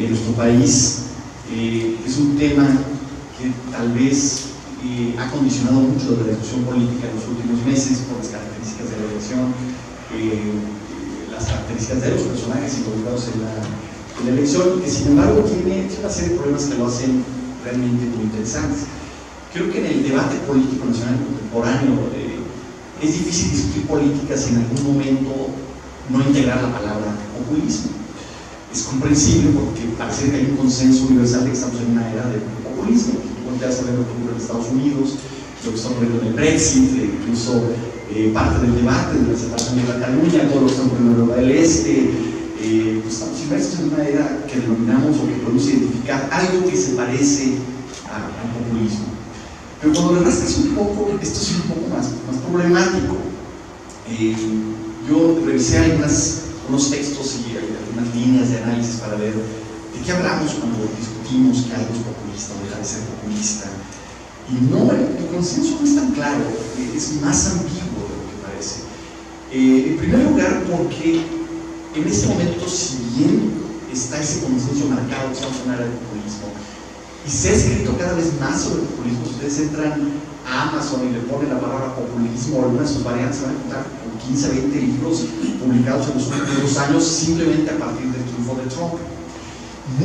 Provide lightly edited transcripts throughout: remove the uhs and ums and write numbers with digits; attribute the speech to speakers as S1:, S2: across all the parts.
S1: en nuestro país. Es un tema que tal vez ha condicionado mucho de la discusión política en los últimos meses por las características de la elección, las características de los personajes involucrados en la elección, que sin embargo tiene una serie de problemas que lo hacen realmente muy interesantes. Creo que en el debate político nacional contemporáneo es difícil discutir políticas y en algún momento no integrar la palabra populismo. Es comprensible porque parece que hay un consenso universal de que estamos en una era de populismo. Tú volteas a ver lo que ocurre en Estados Unidos, lo que está ocurriendo en el Brexit, incluso parte del debate de la separación de Cataluña, todo lo que está ocurriendo en Europa del Este. Pues estamos inmersos en una era que denominamos o que podemos identificar algo que se parece al populismo. Pero cuando le rascas un poco, esto es un poco más problemático. Yo revisé unos textos y algunas líneas de análisis para ver de qué hablamos cuando discutimos que algo es populista o deja de ser populista. Y no, el consenso no es tan claro, es más ambiguo de lo que parece. En primer lugar, porque en este momento, si bien está ese consenso marcado que estamos en una era de populismo, y se ha escrito cada vez más sobre el populismo, ustedes entran a Amazon y le ponen la palabra populismo o algunas de sus variantes, van a encontrar con 15, 20 libros publicados en los últimos años simplemente a partir del triunfo de Trump.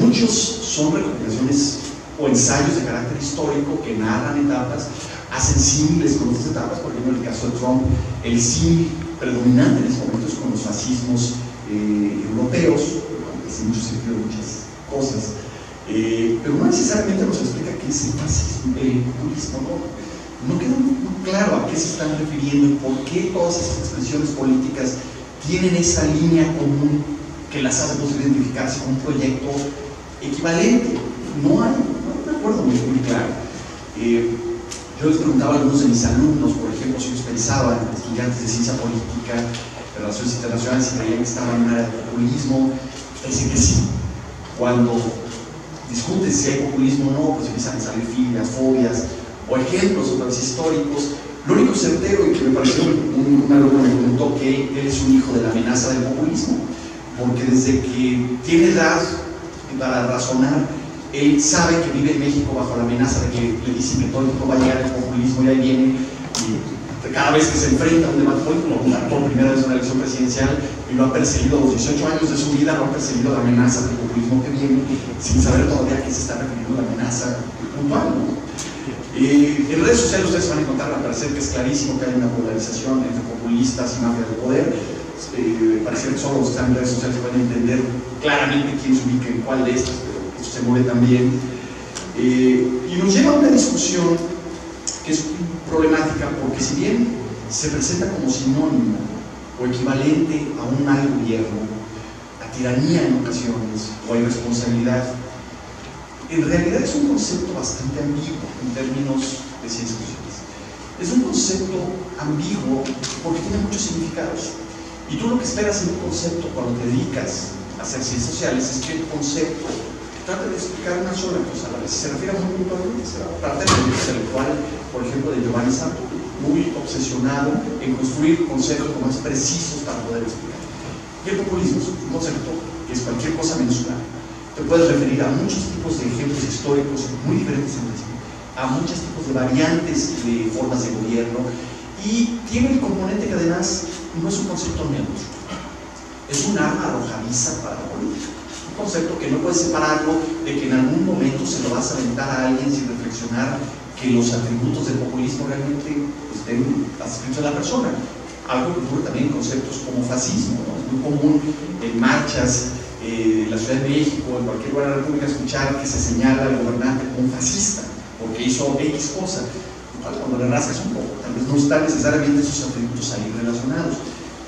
S1: Muchos son recopilaciones o ensayos de carácter histórico que narran etapas, hacen símiles con otras etapas. Por ejemplo, en el caso de Trump, el símil predominante en ese momento es con los fascismos europeos, aunque hace mucho sentido muchas cosas. Pero no necesariamente nos explica qué es el fascismo, el populismo, no queda muy claro a qué se están refiriendo y por qué todas esas expresiones políticas tienen esa línea común que las hace posible identificarse con un proyecto equivalente. No hay un acuerdo muy claro. Yo les preguntaba a algunos de mis alumnos, por ejemplo, si ellos pensaban, estudiantes de ciencia política, de relaciones internacionales, si creían que estaban en una área de populismo. Dicen que sí. Cuando discuten si hay populismo o no, pues empiezan a salir filias, fobias o ejemplos otra vez históricos. Lo único certero y que me pareció un alumno me comentó que él es un hijo de la amenaza del populismo, porque desde que tiene edad para razonar, él sabe que vive en México bajo la amenaza de que le dicen que todo el tiempo va a llegar el populismo y ahí viene, y cada vez que se enfrenta a un debate político, por primera vez en una elección presidencial, y lo ha perseguido a los 18 años de su vida, lo ha perseguido la amenaza del populismo que viene, sin saber todavía a qué se está refiriendo la amenaza puntual, ¿no? En redes sociales ustedes van a encontrar, al parecer que es clarísimo que hay una polarización entre populistas y mafia del poder. Parece que solo los que están en redes sociales pueden entender claramente quién se ubica en cuál de estas, pero esto se mueve también. Y nos lleva a una discusión que es problemática, porque si bien se presenta como sinónimo o equivalente a un mal gobierno, a tiranía en ocasiones o a irresponsabilidad, en realidad es un concepto bastante ambiguo en términos de ciencias sociales. Es un concepto ambiguo porque tiene muchos significados. Y tú lo que esperas en un concepto cuando te dedicas a hacer ciencias sociales es que el concepto trate de explicar una sola cosa a la vez. Se refiere muy puntualmente a la parte del intelectual, por ejemplo, de Giovanni Sartori, muy obsesionado en construir conceptos más precisos para poder explicar. Y el populismo es un concepto que es cualquier cosa menos claro. Te puedes referir a muchos tipos de ejemplos históricos muy diferentes entre sí, a muchos tipos de variantes de formas de gobierno, y tiene el componente que además no es un concepto neutro, es un arma arrojadiza para la política, un concepto que no puedes separarlo de que en algún momento se lo vas a aventar a alguien sin reflexionar que los atributos del populismo realmente estén adscritos a la persona. Algo que ocurre también en conceptos como fascismo, ¿no? Es muy común en marchas en la Ciudad de México, en cualquier lugar de la República, escuchar que se señala al gobernante como un fascista porque hizo X cosa. Cuando le rascas un poco, tal vez no están necesariamente esos atributos ahí relacionados.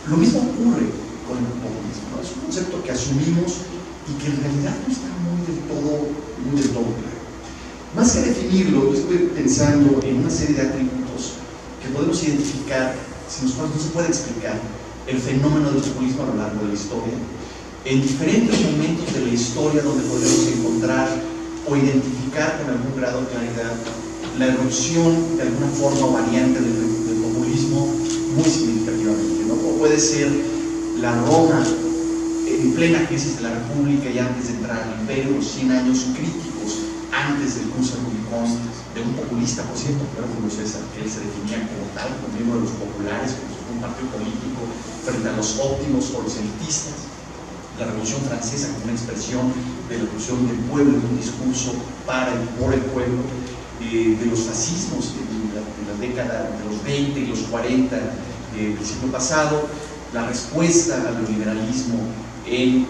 S1: Lo mismo ocurre con el populismo, ¿no? Es un concepto que asumimos y que en realidad no está muy del todo claro. Más que definirlo, yo estoy pensando en una serie de atributos que podemos identificar, sin los cuales no se puede explicar el fenómeno del populismo a lo largo de la historia, en diferentes momentos de la historia donde podemos encontrar o identificar con algún grado de claridad la erupción de alguna forma o variante del populismo muy significativamente, ¿no? O puede ser la Roma en plena crisis de la República y antes de entrar al imperio, los 100 años críticos antes del cruce de Rubicón, de un populista, por cierto, pero Julio César, que él se definía como tal, como miembro de los populares, como un partido político, frente a los óptimos o los elitistas. La Revolución Francesa como una expresión de la revolución del pueblo, un discurso para y por el pueblo, de los fascismos de la década de los 20 y los 40 del siglo pasado, la respuesta al neoliberalismo en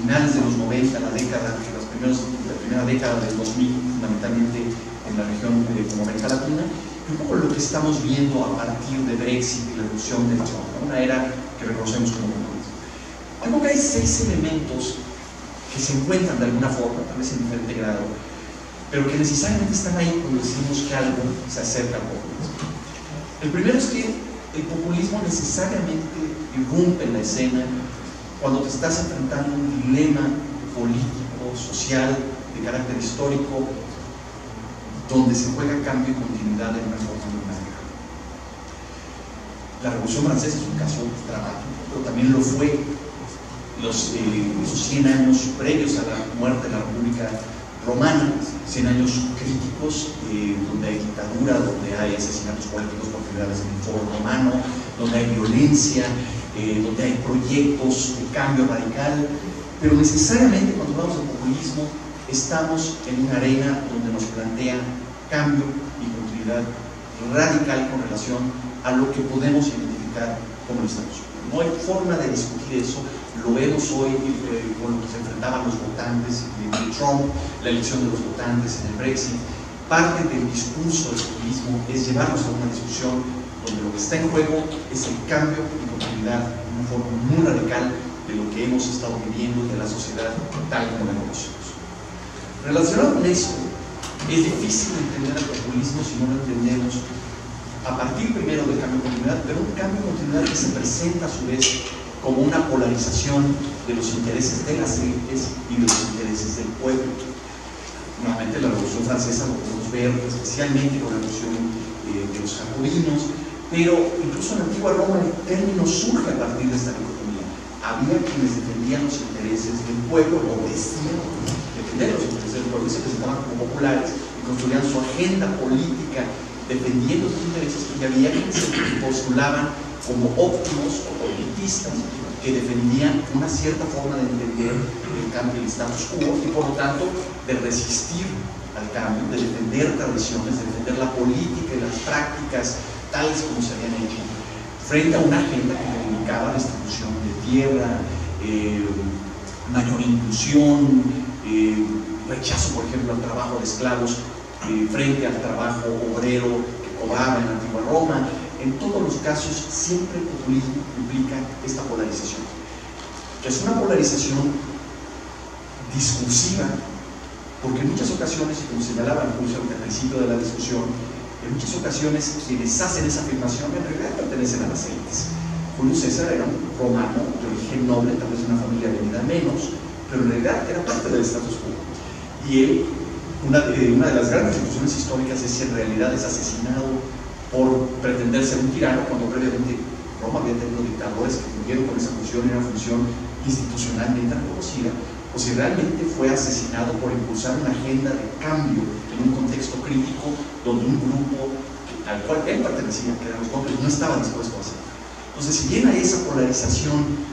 S1: finales de los 90, la primera década del 2000, fundamentalmente en la región como América Latina, y un poco lo que estamos viendo a partir de Brexit y la evolución del Trump, una era que reconocemos como populismo. Algo que hay 6 elementos que se encuentran de alguna forma, tal vez en diferente grado, pero que necesariamente están ahí cuando decimos que algo se acerca al populismo. El primero es que el populismo necesariamente irrumpe en la escena cuando te estás enfrentando a un dilema político, social, de carácter histórico, donde se juega cambio y continuidad en una forma de una guerra. La Revolución Francesa es un caso dramático, pero también lo fue esos 100 años previos a la muerte de la República Romana, 100 años críticos, donde hay dictadura, donde hay asesinatos políticos por primera vez en el foro romano, donde hay violencia, donde hay proyectos de cambio radical, pero necesariamente cuando hablamos de populismo estamos en una arena donde nos plantea cambio y continuidad radical con relación a lo que podemos identificar como el status quo. No hay forma de discutir eso, lo vemos hoy con lo que se enfrentaban los votantes de Trump, la elección de los votantes en el Brexit. Parte del discurso del populismo es llevarnos a una discusión donde lo que está en juego es el cambio y continuidad de una forma muy radical de lo que hemos estado viviendo de la sociedad tal como la conocemos. Relacionado con esto, es difícil entender el populismo si no lo entendemos a partir primero del cambio de continuidad, pero un cambio de continuidad que se presenta a su vez como una polarización de los intereses de las élites y de los intereses del pueblo. Nuevamente la Revolución Francesa lo podemos ver especialmente con la revolución de los jacobinos, pero incluso en la antigua Roma el término surge a partir de esta dicotomía. Había quienes defendían los intereses del pueblo, o decían defender los intereses del pueblo, y se presentaban como populares y construían su agenda política defendiendo sus intereses, y había quienes se postulaban como óptimos o elitistas que defendían una cierta forma de entender el cambio del status quo y por lo tanto de resistir al cambio, de defender tradiciones, de defender la política y las prácticas tales como se habían hecho, frente a una agenda que reivindicaba distribución de tierra, mayor inclusión, rechazo, por ejemplo, al trabajo de esclavos frente al trabajo obrero que cobraba en la antigua Roma. En todos los casos, siempre el populismo implica esta polarización, que es una polarización discursiva, porque en muchas ocasiones, como señalaba incluso al principio de la discusión, en muchas ocasiones quienes hacen esa afirmación en realidad pertenecen a las élites. Julio César era un romano de origen noble, tal vez de una familia venida menos, pero en realidad era parte del status quo. Y él, una de las grandes discusiones históricas es si en realidad es asesinado por pretender ser un tirano, cuando previamente Roma había tenido dictadores que cumplieron con esa función, y una función institucionalmente reconocida, o si realmente fue asesinado por impulsar una agenda de cambio en un contexto crítico donde un grupo al cual él pertenecía, que eran los nobles, no estaba dispuesto a hacerlo. Entonces, si bien hay esa polarización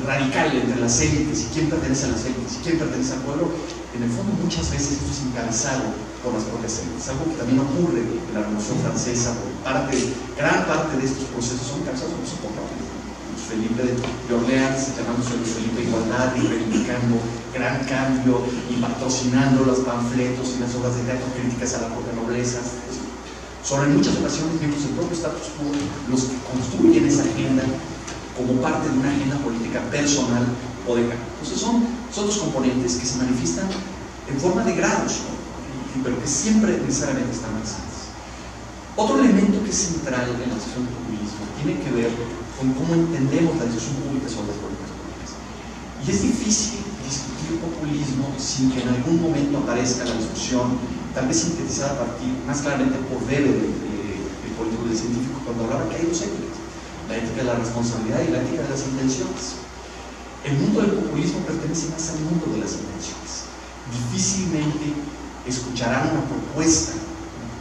S1: radical entre las élites y quién pertenece a las élites y quién pertenece al pueblo, en el fondo muchas veces esto es encabezado por las propias élites, algo que también ocurre en la Revolución Francesa, porque gran parte de estos procesos son encabezados por Luis Felipe de Orleans, llamándose Luis Felipe Igualdad, y reivindicando gran cambio y patrocinando los panfletos y las obras de teatro críticas a la propia nobleza. Son en muchas ocasiones miembros del propio status quo los que construyen esa agenda como parte de una agenda política personal o de cambio. Entonces son dos componentes que se manifiestan en forma de grados, ¿no? Pero que siempre necesariamente están presentes. Otro elemento que es central en la discusión del populismo tiene que ver con cómo entendemos la discusión pública sobre las políticas públicas. Y es difícil discutir populismo sin que en algún momento aparezca la discusión, tal vez sintetizada a partir, más claramente por Weber, el político y el científico, cuando hablaba que hay dos éticas: la ética de la responsabilidad y la ética de las intenciones. El mundo del populismo pertenece más al mundo de las intenciones. Difícilmente escucharán una propuesta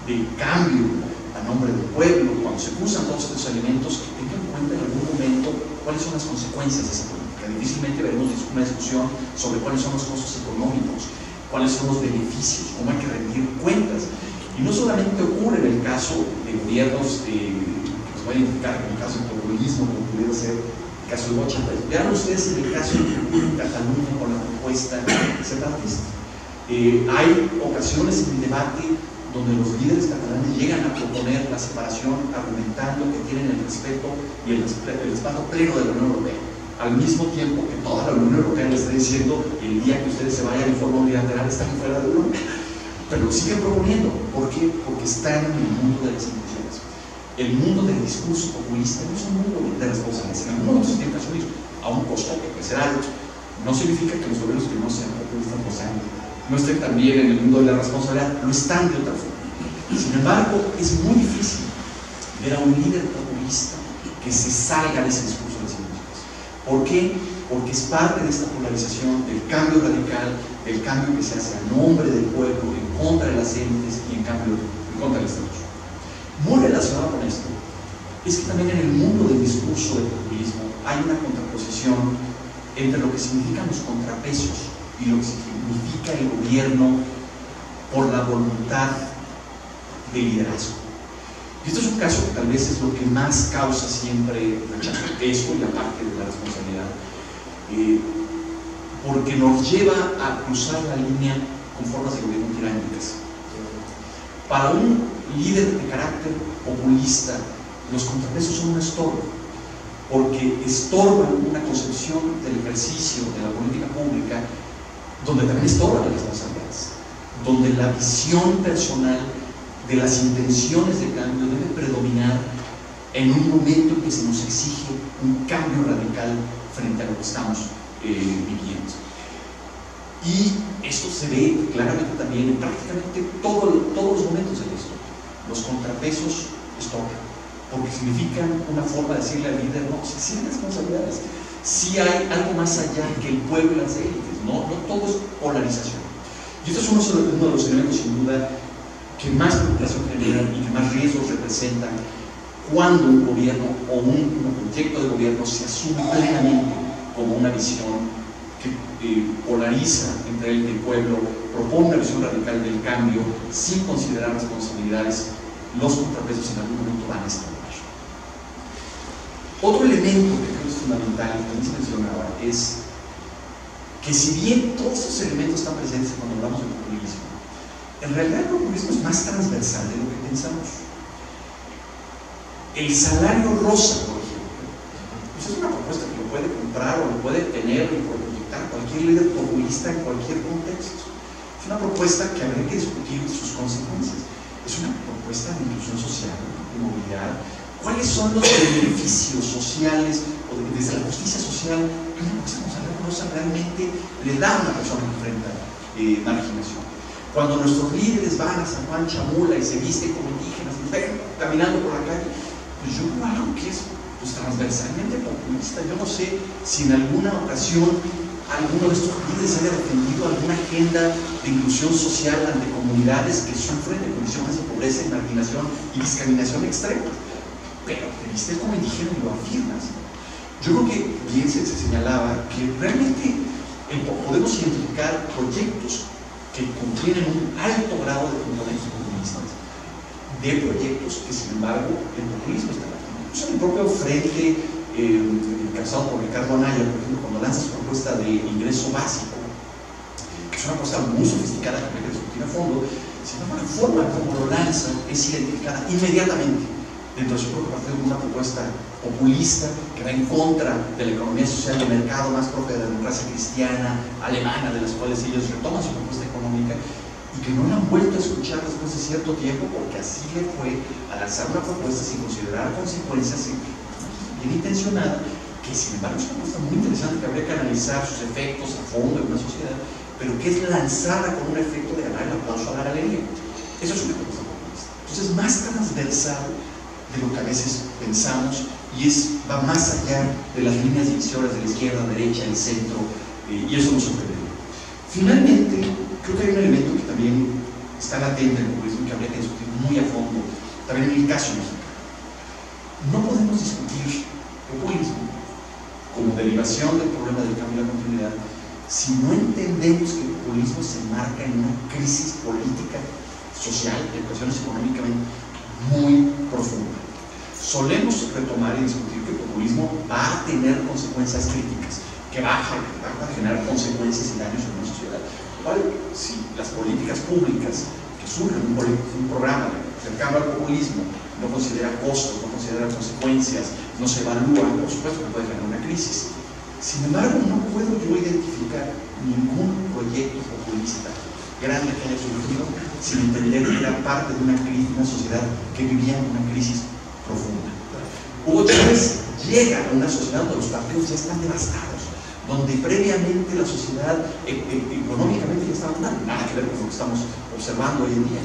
S1: de cambio a nombre del pueblo cuando se usan todos estos elementos que tengan en cuenta en algún momento cuáles son las consecuencias de esa política. Difícilmente veremos una discusión sobre cuáles son los costos económicos, cuáles son los beneficios, cómo hay que rendir cuentas. Y no solamente ocurre en el caso de gobiernos que se va a identificar en el caso del populismo, como pudiera ser el caso de Bocha. Vean ustedes en el caso de Cataluña con la propuesta separatista. Hay ocasiones en el debate donde los líderes catalanes llegan a proponer la separación argumentando que tienen el respeto y el respaldo pleno de la Unión Europea, al mismo tiempo que toda la Unión Europea le está diciendo el día que ustedes se vayan en forma unilateral están fuera de la Unión, pero lo siguen proponiendo. ¿Por qué? Porque están en el mundo de las intenciones. El mundo del discurso populista no es un mundo de responsabilidades. En algún momento se tiene que asumir a un costo que puede ser alto. No significa que los gobiernos que no sean populistas no estén también en el mundo de la responsabilidad, lo están de otra forma. Sin embargo, es muy difícil ver a un líder populista que se salga de ese discurso de las intenciones. ¿Por qué? Porque es parte de esta polarización del cambio radical, del cambio que se hace a nombre del pueblo, en contra de las élites y en contra del Estado. Muy relacionado con esto, es que también en el mundo del discurso del populismo hay una contraposición entre lo que significan los contrapesos y lo que significa el gobierno por la voluntad de liderazgo. Y esto es un caso que tal vez es lo que más causa siempre eso y la parte de la responsabilidad, porque nos lleva a cruzar la línea con formas de gobierno tiránicas. Para un líder de carácter populista, los contrapesos son un estorbo, porque estorban una concepción del ejercicio de la política pública donde también estorban las responsabilidades, donde la visión personal de las intenciones de cambio debe predominar en un momento en que se nos exige un cambio radical frente a lo que estamos viviendo. Y esto se ve claramente también en prácticamente todos los momentos de la historia. Los contrapesos estorban, porque significan una forma de decirle al líder, no, sí hay responsabilidades, sí hay algo más allá que el pueblo y las élites, no todo es polarización. Y esto es uno de los elementos, sin duda, que más preocupación generan y que más riesgos representan cuando un gobierno o un proyecto de gobierno se asume plenamente como una visión que polariza entre él y el pueblo, propone una visión radical del cambio sin considerar responsabilidades. Los contrapesos en algún momento van a estallar. Otro elemento que creo es fundamental, que también se mencionaba, es que si bien todos estos elementos están presentes cuando hablamos de populismo, en realidad el populismo es más transversal de lo que pensamos. El salario rosa, por ejemplo, pues es una propuesta que lo puede comprar o lo puede tener y proyectar cualquier líder populista en cualquier contexto. Es una propuesta que habría que discutir sus consecuencias. Es una propuesta de inclusión social, de movilidad. ¿Cuáles son los beneficios sociales o desde la justicia social que una propuesta con salario rosa realmente le da a una persona que enfrenta marginación? Cuando nuestros líderes van a San Juan Chamula y se visten como indígenas y ven caminando por la calle, pues yo veo algo que es transversalmente populista. Yo no sé si en alguna ocasión alguno de estos líderes haya defendido alguna agenda de inclusión social ante comunidades que sufren de condiciones de pobreza, marginación y discriminación extrema. Pero te vistes como indígena y lo afirmas. Yo creo que bien se señalaba que realmente podemos identificar proyectos que contienen un alto grado de componentes populistas, de proyectos que sin embargo el populismo está latente. El propio frente encabezado por Ricardo Anaya, por ejemplo, cuando lanza su propuesta de ingreso básico, que es una propuesta muy sofisticada que hay que discutir a fondo, sin embargo la forma como lo lanza es identificada inmediatamente dentro de su propio partido como una propuesta populista que va en contra de la economía social de mercado más propia de la democracia cristiana alemana, de las cuales ellos retoman su propuesta económica y que no la han vuelto a escuchar después de cierto tiempo, porque así le fue a lanzar una propuesta sin considerar consecuencias, bien intencionada, que sin embargo es una propuesta muy interesante que habría que analizar sus efectos a fondo en una sociedad, pero que es lanzada con un efecto de ganar el aplauso a la galería. Eso es una propuesta populista. Entonces, más transversal de lo que a veces pensamos y va más allá de las líneas divisoras de la izquierda, derecha, el centro, y eso nos sorprende. Finalmente, creo que hay un elemento que también está latente en el populismo y que habría que discutir muy a fondo, también en el caso mexicano. No podemos discutir populismo como derivación del problema del cambio y la continuidad si no entendemos que el populismo se marca en una crisis política, social, de cuestiones económicamente muy profunda. Solemos retomar y discutir que el populismo va a tener consecuencias críticas, que va a generar consecuencias y daños en una sociedad. Si las políticas públicas que surgen un programa cercano al populismo no considera costos, no considera consecuencias, no se evalúan, por supuesto que puede generar una crisis. Sin embargo, no puedo yo identificar ningún proyecto populista grande que haya surgido sin entender que era parte de una sociedad que vivía en una crisis profunda. Hugo Chávez llega a una sociedad donde los partidos ya están devastados, donde previamente la sociedad económicamente ya estaba mal, nada que ver con lo que estamos observando hoy en día.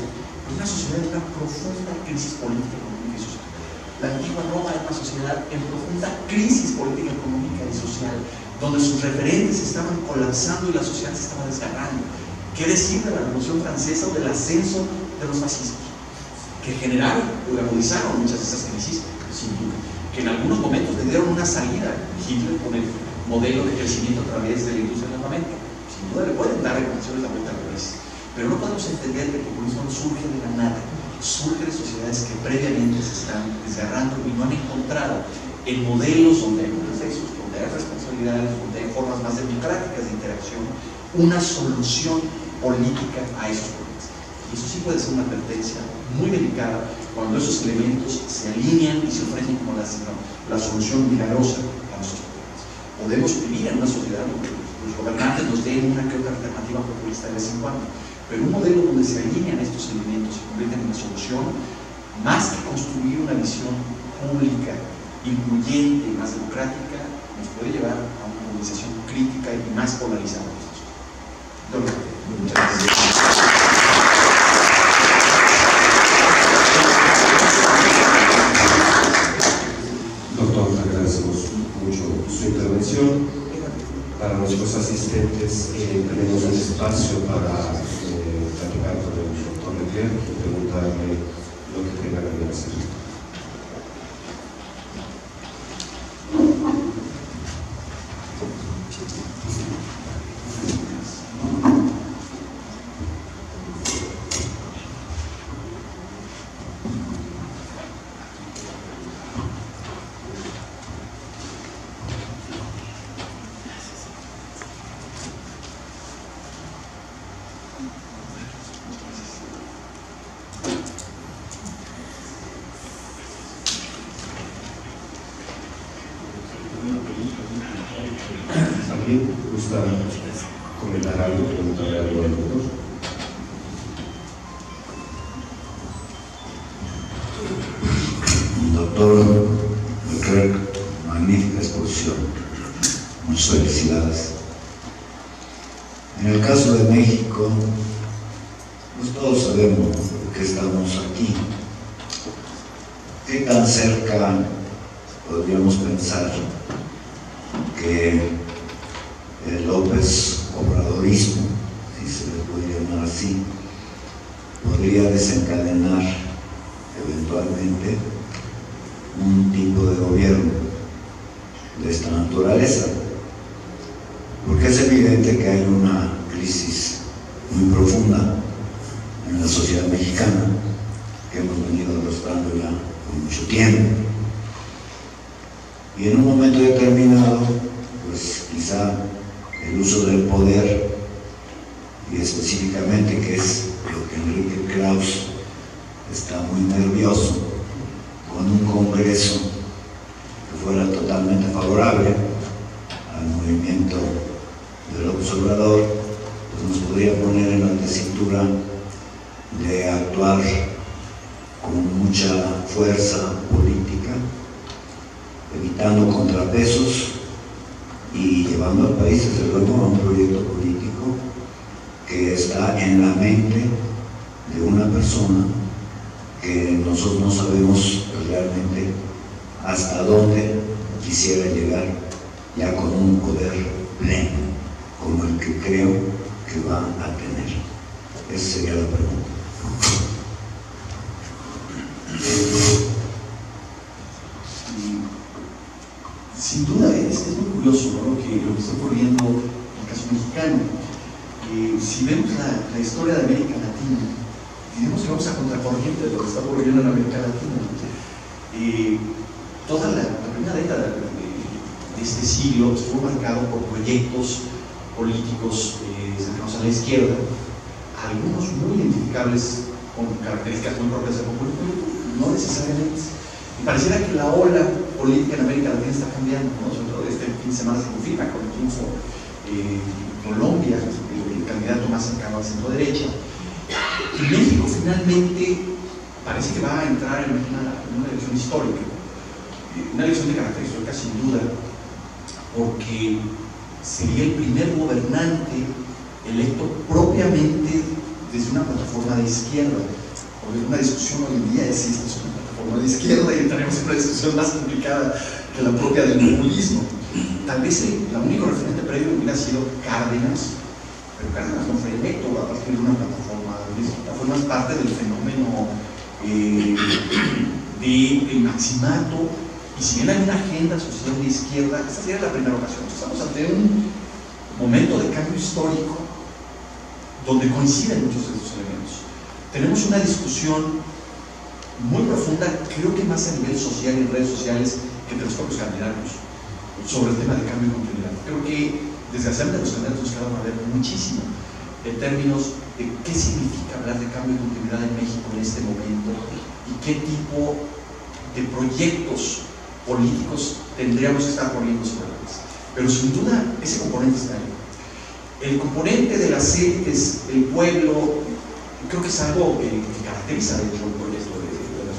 S1: Una sociedad en una profunda crisis política, económica y social. La antigua Roma era una sociedad en profunda crisis política, económica y social, donde sus referentes estaban colapsando y la sociedad se estaba desgarrando. ¿Qué decir de la Revolución Francesa o del ascenso de los fascismos? Que generaron o agudizaron muchas de esas crisis, sin duda. Que en algunos momentos le dieron una salida. Hitler con el modelo de crecimiento a través de la industria del armamento. Sin duda le pueden dar recomendaciones de la vuelta a la crisis. Pero no podemos entender que el populismo no surge de la nada. Surge de sociedades que previamente se están desgarrando y no han encontrado en modelos donde hay procesos, donde hay responsabilidades, donde hay formas más democráticas de interacción, una solución política a esos problemas. Y eso sí puede ser una advertencia muy delicada cuando esos elementos se alinean y se ofrecen como la solución milagrosa a nuestros problemas. Podemos vivir en una sociedad donde los gobernantes nos den una que otra alternativa populista de vez en cuando, pero un modelo donde se alinean estos elementos y se convierten en una solución, más que construir una visión pública, incluyente y más democrática, nos puede llevar a una movilización crítica y más polarizada. Muchas gracias.
S2: Doctor, agradecemos mucho su intervención. Para nuestros asistentes tenemos un espacio para platicar con el doctor Leclerc y preguntarle lo que tenga que hacer. ¿Alguien gusta comentar algo, preguntarle algo al doctor?
S3: Doctor Leclerc, magnífica exposición. Muchas felicidades. En el caso de México, pues todos sabemos que estamos aquí. ¿Qué tan cerca podríamos pensar que el López Obradorismo, si se le puede llamar así, podría desencadenar eventualmente un tipo de gobierno de esta naturaleza? Porque es evidente que hay una crisis muy profunda en la sociedad mexicana que hemos venido arrastrando ya por mucho tiempo. Y en un momento determinado, pues quizá el uso del poder, y específicamente que es lo que Enrique Krauss está muy nervioso, con un Congreso que fuera totalmente favorable al movimiento del observador, pues nos podría poner en la tesitura de actuar con mucha fuerza política, evitando contrapesos y llevando al país desde luego a un proyecto político que está en la mente de una persona que nosotros no sabemos realmente hasta dónde quisiera llegar ya con un poder pleno, como el que creo que va a tener. Esa sería la pregunta.
S1: Sin duda es muy curioso, ¿no? lo que está ocurriendo en el caso mexicano. Si vemos la historia de América Latina, digamos que vamos a contracorriente de lo que está ocurriendo en América Latina. Toda la primera década de este siglo estuvo marcado por proyectos políticos cercanos a la izquierda, algunos muy identificables con características muy propias del populismo, no necesariamente. Y pareciera que la ola política en América Latina está cambiando, ¿no? Sobre todo este fin de semana se confirma con el triunfo en Colombia, el candidato más cercano al centro derecha. Y México finalmente parece que va a entrar en una elección histórica, una elección de carácter histórica sin duda, porque sería el primer gobernante electo propiamente desde una plataforma de izquierda. Porque una discusión hoy en día es si esta es una plataforma de izquierda y entraremos en una discusión más complicada que la propia del populismo. Tal vez el único referente previo hubiera sido Cárdenas, pero Cárdenas no fue electo a partir de una plataforma distinta, fue más parte del fenómeno del maximato. Y si bien hay una agenda social de izquierda, esta sería la primera ocasión. Estamos ante un momento de cambio histórico donde coinciden muchos de estos elementos. Tenemos una discusión muy profunda, creo que más a nivel social y en redes sociales que entre los propios candidatos, sobre el tema de cambio y continuidad. Creo que desgraciadamente los candidatos nos quedaron a ver muchísimo en términos de qué significa hablar de cambio y continuidad en México en este momento y qué tipo de proyectos políticos tendríamos que estar poniendo sobre la mesa. Pero sin duda ese componente está ahí. El componente de las élites, el pueblo, creo que es algo que caracteriza de hecho el proyecto de la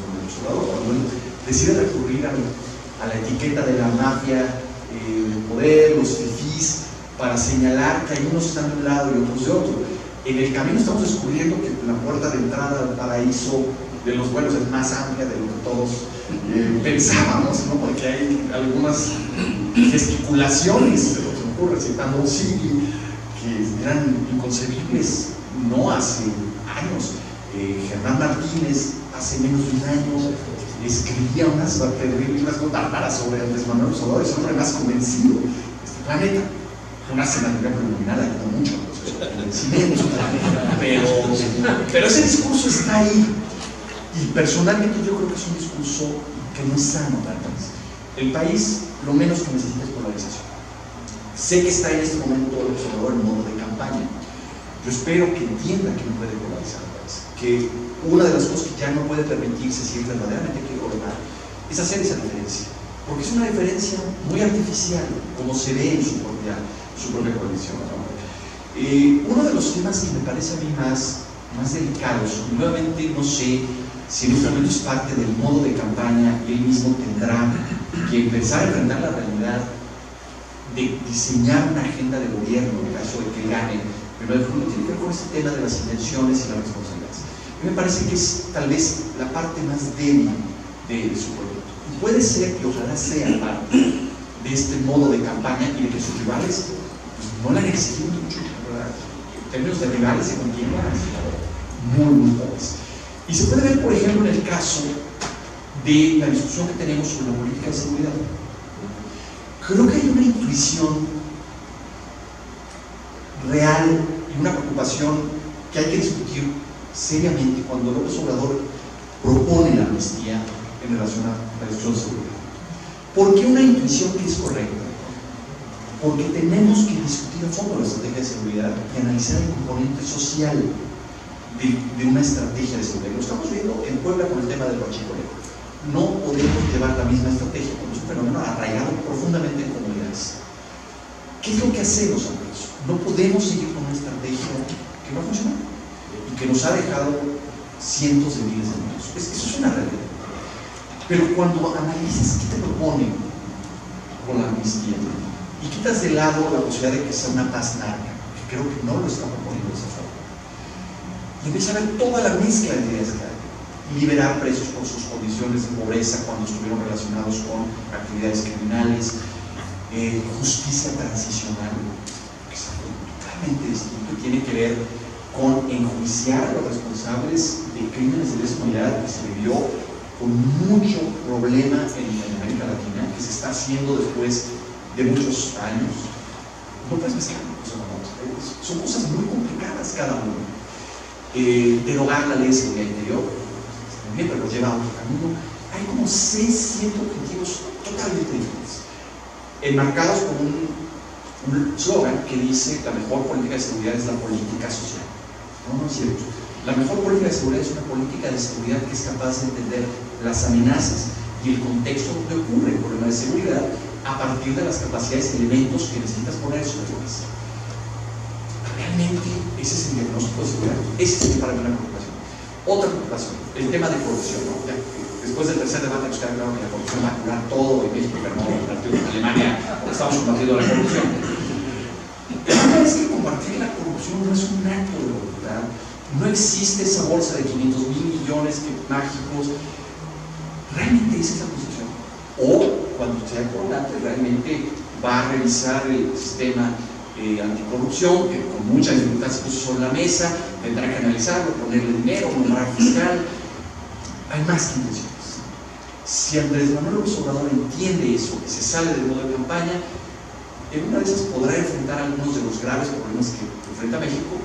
S1: Obrador, cuando él decide recurrir a la etiqueta de la mafia, el poder, los fifís, para señalar que hay unos están de un lado y otros de otro. En el camino estamos descubriendo que la puerta de entrada al paraíso de los buenos es más amplia de lo que todos pensábamos, ¿no? Porque hay algunas gesticulaciones de lo que ocurre, citando un Sigli, que eran inconcebibles no hace años. Germán Martínez, hace menos de un año, escribía unas bárbaras sobre Andrés Manuel López Obrador, es el hombre más convencido de este planeta. Una senatoría preliminar ayuda mucho al convencimiento, pero ese discurso está ahí. Y personalmente yo creo que es un discurso que no es sano para el país. El país lo menos que necesita es polarización. Sé que está en este momento el observador en modo de campaña. Yo espero que entienda que no puede polarizar el país, que una de las cosas que ya no puede permitirse si es verdaderamente quiere gobernar es hacer esa diferencia, porque es una diferencia muy artificial, como se ve en su propia coalición, ¿no? Uno de los temas que me parece a mí más delicados, y nuevamente no sé si en este momento es parte del modo de campaña, él mismo tendrá que empezar a enfrentar la realidad de diseñar una agenda de gobierno en caso de que gane, pero tiene que ver con este tema de las intenciones y las responsabilidades. A mí me parece que es tal vez la parte más débil de su proyecto. Y puede ser que ojalá sea parte de este modo de campaña y de que sus rivales pues, no la han exigido mucho, ¿verdad? En términos de rivales se contiene muy pobres. Y se puede ver, por ejemplo, en el caso de la discusión que tenemos sobre la política de seguridad. Creo que hay una intuición real y una preocupación que hay que discutir seriamente cuando López Obrador propone la amnistía en relación a la discusión de seguridad. ¿Por qué una intuición que es correcta? Porque tenemos que discutir a fondo la estrategia de seguridad y analizar el componente social de una estrategia de seguridad. Lo estamos viendo en Puebla con el tema del huachicoleo. No podemos llevar la misma estrategia, porque es un fenómeno arraigado profundamente en comunidades. ¿Qué es lo que hacemos ante eso? No podemos seguir con una estrategia que no funciona y que nos ha dejado cientos de miles de muertos. Eso es una realidad. Pero cuando analizas qué te proponen con la amnistía y quitas de lado la posibilidad de que sea una paz larga, que creo que no lo está proponiendo de esa forma, y empieza a ver toda la mezcla de ideas que hay, liberar presos por sus condiciones de pobreza cuando estuvieron relacionados con actividades criminales, justicia transicional, que es algo totalmente distinto y tiene que ver con enjuiciar a los responsables de crímenes de lesa humanidad que se vivió con mucho problema en América Latina, que se está haciendo después de muchos años. No puedes mezclar son cosas muy complicadas cada uno. Derogar la ley de seguridad interior, pero lo lleva a otro camino. Hay como 600 objetivos totalmente diferentes, enmarcados con un slogan que dice: la mejor política de seguridad es la política social. No es cierto. La mejor política de seguridad es una política de seguridad que es capaz de entender las amenazas y el contexto donde ocurre el problema de seguridad a partir de las capacidades y elementos que necesitas poner sobre la mesa. Realmente ese es el diagnóstico de seguridad. Ese es para mí una preocupación. Otra preocupación, el tema de corrupción, ¿no? Ya, después del tercer debate nos queda claro que la corrupción va a curar todo en México, pero no en Alemania, porque estamos combatiendo la corrupción. El tema es que combatir la corrupción no es un acto de voluntad. No existe esa bolsa de 500,000 millones mágicos. Realmente esa es la posición. O cuando sea importante, realmente va a revisar el sistema anticorrupción, que con mucha dificultad se puso sobre la mesa, tendrá que analizarlo, ponerle dinero, nombrar fiscal. Hay más que intenciones. Si Andrés Manuel López Obrador entiende eso, que se sale del modo de campaña, en una de esas podrá enfrentar algunos de los graves problemas que enfrenta México,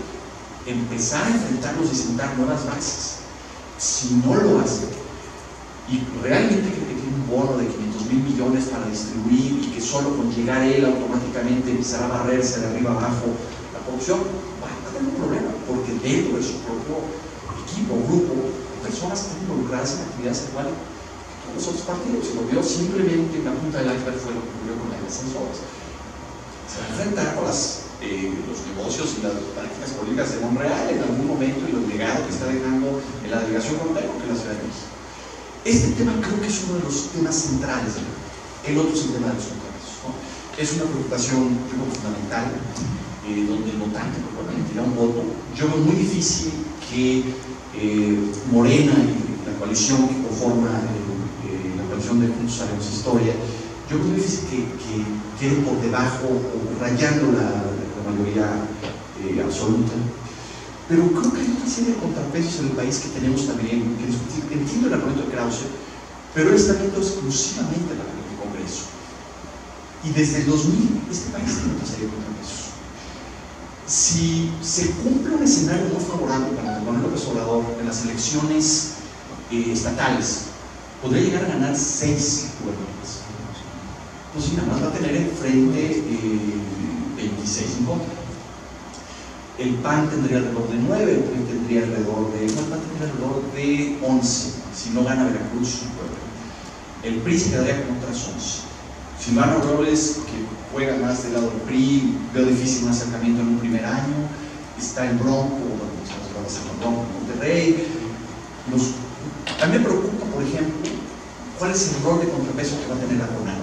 S1: empezar a enfrentarlos y sentar nuevas bases. Si no lo hace, y realmente cree que tiene un bono de 500,000 millones para distribuir y que solo con llegar él automáticamente empezará a barrerse de arriba abajo la corrupción, va a tener un problema, porque dentro de su propio equipo, grupo de personas que están involucradas en actividades sexuales que todos los otros partidos. Se lo vio simplemente en la punta del iceberg, fue lo que ocurrió con las ascensores. Se va a enfrentar con los negocios y las prácticas políticas de Monreal en algún momento, y el legado que está dejando en la delegación Monreal, que es la Ciudad de México. Este tema creo que es uno de los temas centrales. El otro es el tema de los contratos, ¿no? Es una preocupación, creo, fundamental, donde el votante probablemente da un voto. Yo veo muy difícil que Morena y la coalición que conforma la coalición de Juntos Haremos Historia, yo veo muy difícil que quede por debajo o rayando la mayoría absoluta. Pero creo que hay otra serie de contrapesos en el país que tenemos también que discutir. Entiendo el argumento de Krause, pero él está viendo exclusivamente la ley del Congreso. Y desde el 2000, este país tiene otra serie de contrapesos. Si se cumple un escenario muy favorable para Andrés Manuel López Obrador en las elecciones estatales, podría llegar a ganar 6 gubernaturas. Entonces, nada más va a tener enfrente 26 en contra. El PAN tendría alrededor de 9, el PRI tendría alrededor de 11, si no gana Veracruz. El PRI se quedaría con otras 11. Silvano Aureoles, que juega más del lado del PRI, veo difícil un acercamiento en un primer año. Está el Bronco, bueno, va a ser el Bronco en Monterrey. A mí me preocupa, por ejemplo, cuál es el rol de contrapeso que va a tener la jornada.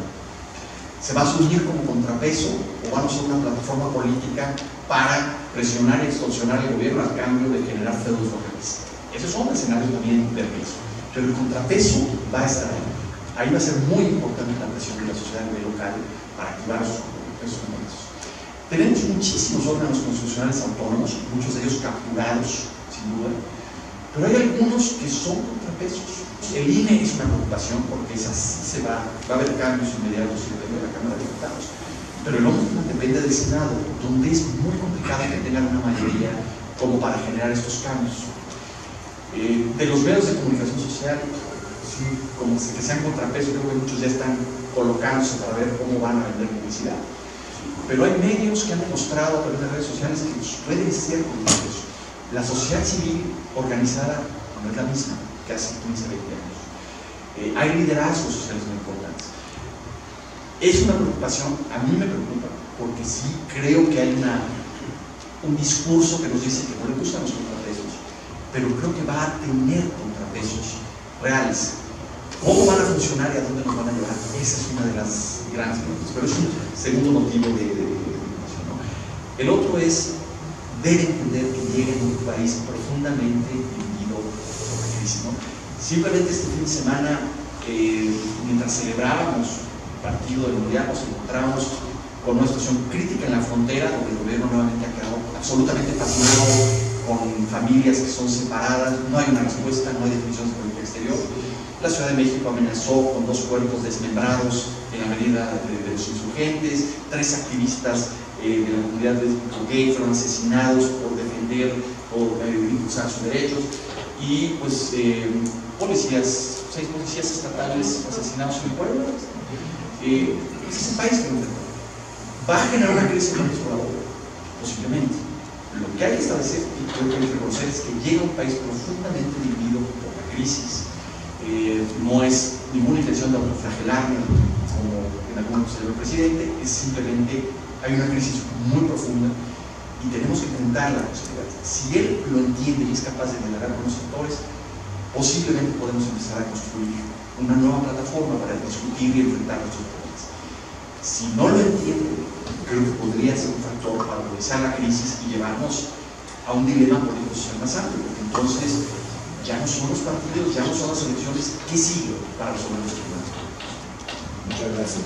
S1: ¿Se va a asumir como contrapeso o vamos a ser una plataforma política para presionar y extorsionar al gobierno a cambio de generar feudos locales? Esos son escenarios también de riesgo. Pero el contrapeso va a estar ahí. Ahí va a ser muy importante la presión de la sociedad a nivel local para activar esos contrapesos. Tenemos muchísimos órganos constitucionales autónomos, muchos de ellos capturados, sin duda, pero hay algunos que son contrapesos. El INE es una preocupación porque es así, va a haber cambios inmediatos en la Cámara de Diputados. Pero el Ombudsman depende del Senado, donde es muy complicado que tengan una mayoría como para generar estos cambios. De los medios de comunicación social, sí, como que sean contrapesos, creo que muchos ya están colocándose para ver cómo van a vender publicidad. Pero hay medios que han demostrado a través de redes sociales que pueden ser contrapesos. La sociedad civil organizada no es la misma que hace 15, 20 años. Hay liderazgos sociales muy importantes. Es una preocupación, a mí me preocupa, porque sí creo que hay un discurso que nos dice que no le gustan los contrapesos, pero creo que va a tener contrapesos reales. ¿Cómo van a funcionar y a dónde nos van a llevar? Esa es una de las grandes preguntas, pero es un segundo motivo de preocupación, ¿no? El otro es, debe entender que llega en un país profundamente dividido por la crisis, ¿no? Simplemente este fin de semana, mientras celebrábamos el partido del Mundial, nos encontramos con una situación crítica en la frontera, donde el gobierno nuevamente ha quedado absolutamente pasmado, con familias que son separadas, no hay una respuesta, no hay definiciones de política exterior. La Ciudad de México amenazó con 2 cuerpos desmembrados en la avenida de los insurgentes, 3 activistas de la comunidad gay fueron asesinados por defender o impulsar sus derechos, y pues 6 policías estatales asesinados en el pueblo. Pues es el país que nos dejó. ¿Va a generar una crisis económica por ahora? Posiblemente. Lo que hay que establecer y creo que hay que reconocer es que llega un país profundamente dividido por la crisis. No es ninguna intención de autoflagelarme, como en algún momento se el presidente, es simplemente hay una crisis muy profunda y tenemos que enfrentarla con seriedad. Si él lo entiende y es capaz de dialogar con los sectores, posiblemente podemos empezar a construir una nueva plataforma para discutir y enfrentar nuestros problemas. Si no lo entiende, creo que podría ser un factor para agudizar la crisis y llevarnos a un dilema político social más amplio, porque entonces ya no son los partidos, ya no son las elecciones. ¿Qué sigue para resolver los problemas?
S3: Muchas gracias.